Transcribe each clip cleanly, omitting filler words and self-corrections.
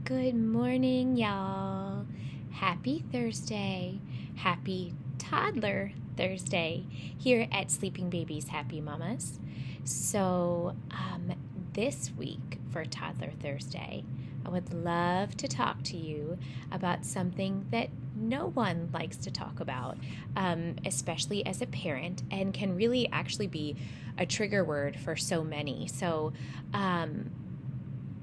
Good morning, y'all. Happy Thursday. Happy Toddler Thursday here at Sleeping Babies Happy Mamas. So, this week for Toddler Thursday, I would love to talk to you about something that no one likes to talk about, especially as a parent, and can really actually be a trigger word for so many. So,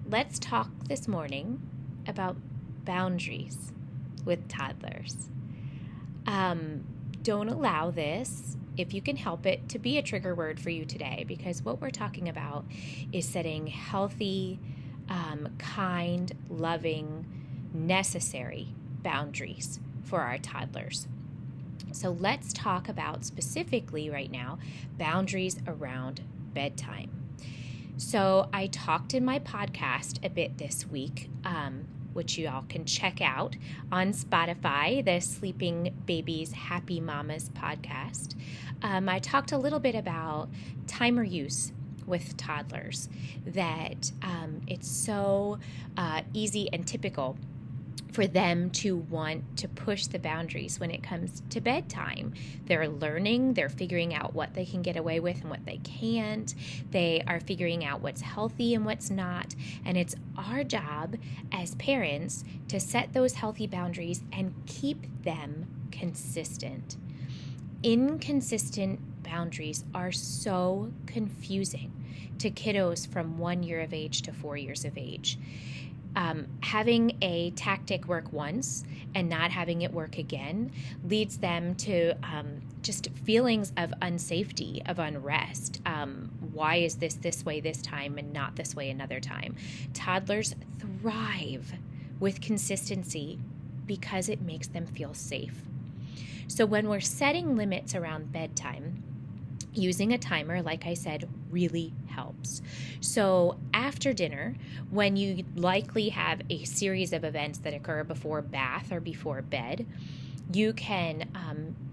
let's talk this morning about boundaries with toddlers. Don't allow this, if you can help it, to be a trigger word for you today, because what we're talking about is setting healthy, kind, loving, necessary boundaries for our toddlers. So let's talk about specifically right now boundaries around bedtime. So I talked in my podcast a bit this week, which you all can check out on Spotify, the Sleeping Babies Happy Mamas podcast. I talked a little bit about timer use with toddlers, that it's so easy and typical for them to want to push the boundaries when it comes to bedtime. They're learning, they're figuring out what they can get away with and what they can't. They are figuring out what's healthy and what's not. And it's our job as parents to set those healthy boundaries and keep them consistent. Inconsistent boundaries are so confusing to kiddos from 1 year of age to 4 years of age. Having a tactic work once and not having it work again leads them to just feelings of unsafety, of unrest. Why is this way this time and not this way another time? Toddlers thrive with consistency because it makes them feel safe. So when we're setting limits around bedtime, using a timer, like I said, really helps. So after dinner, when you likely have a series of events that occur before bath or before bed, you can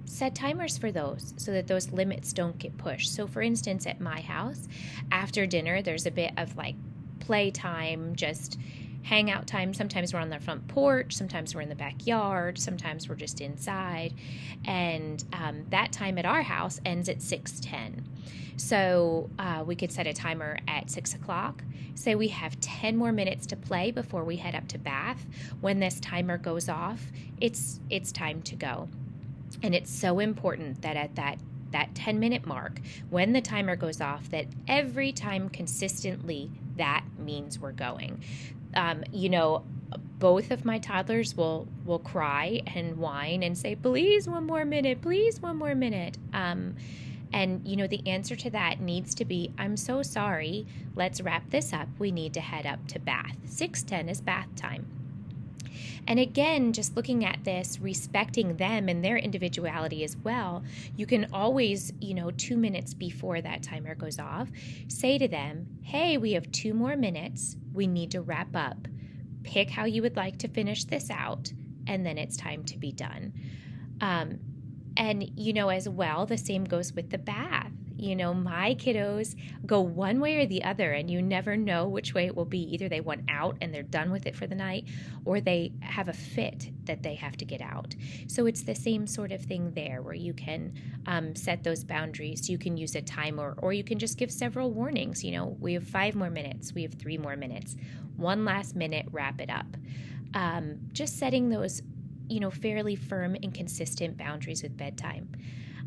set timers for those so that those limits don't get pushed. So for instance, at my house, after dinner, there's a bit of like playtime, just hangout time. Sometimes we're on the front porch, sometimes we're in the backyard, sometimes we're just inside. And that time at our house ends at 6:10. So we could set a timer at 6 o'clock. Say we have 10 more minutes to play before we head up to bath. When this timer goes off, it's time to go. And it's so important that at that 10-minute mark, when the timer goes off, that every time consistently, that means we're going. Both of my toddlers will cry and whine and say, please, one more minute, please, one more minute. And the answer to that needs to be, I'm so sorry, let's wrap this up. We need to head up to bath. 6:10 is bath time. And again, just looking at this, respecting them and their individuality as well, you can always, 2 minutes before that timer goes off, say to them, hey, we have 2 more minutes. We need to wrap up. Pick how you would like to finish this out, and then it's time to be done. And as well, the same goes with the bath. My kiddos go one way or the other, and you never know which way it will be. Either they want out and they're done with it for the night, or they have a fit that they have to get out. So it's the same sort of thing there, where you can set those boundaries. You can use a timer, or you can just give several warnings. We have 5 more minutes. We have 3 more minutes. 1 last minute, wrap it up. Just setting those, fairly firm and consistent boundaries with bedtime.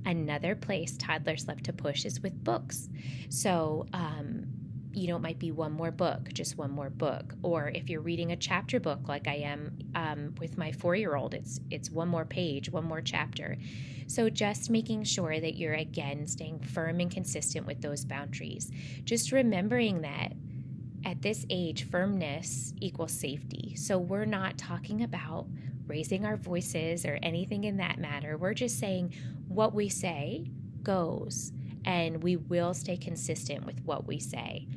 Another place toddlers love to push is with books. So, it might be one more book, just one more book. Or if you're reading a chapter book like I am with my 4-year-old, it's one more page, one more chapter. So just making sure that you're, again, staying firm and consistent with those boundaries. Just remembering that at this age, firmness equals safety. So we're not talking about raising our voices or anything in that matter. We're just saying what we say goes, and we will stay consistent with what we say.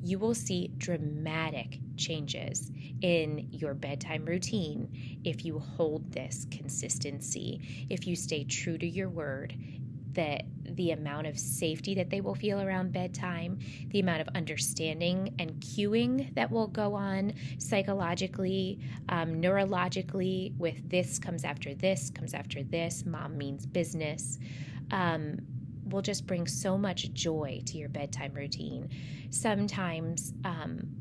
You will see dramatic changes in your bedtime routine if you hold this consistency. If you stay true to your word, the amount of safety that they will feel around bedtime, the amount of understanding and cueing that will go on psychologically, neurologically, with this comes after this, mom means business, will just bring so much joy to your bedtime routine. Sometimes,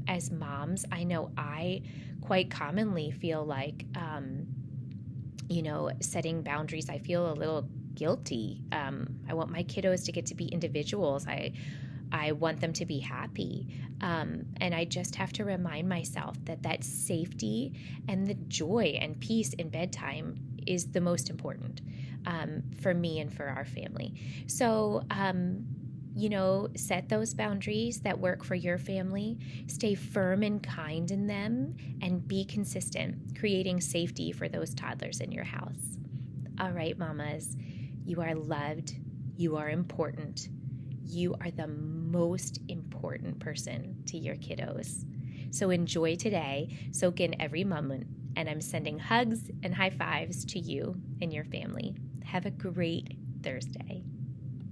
as moms, I know I quite commonly feel like, setting boundaries, I feel a little guilty. I want my kiddos to get to be individuals. I want them to be happy. And I just have to remind myself that safety and the joy and peace in bedtime is the most important for me and for our family. So, set those boundaries that work for your family. Stay firm and kind in them, and be consistent, creating safety for those toddlers in your house. All right, mamas, you are loved. You are important. You are the most important person to your kiddos. So enjoy today. Soak in every moment. And I'm sending hugs and high fives to you and your family. Have a great Thursday.